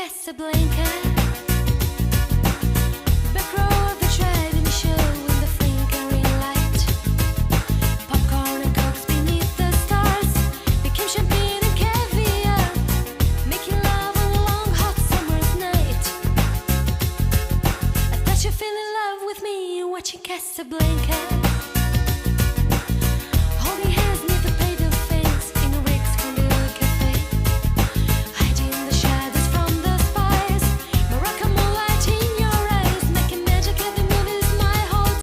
Casablanca. Back row of the driving show in the flickering light. Popcorn and cokes beneath the stars became champagne and caviar, making love on a long hot summer's night. I thought you fell in love with me watching Casablanca.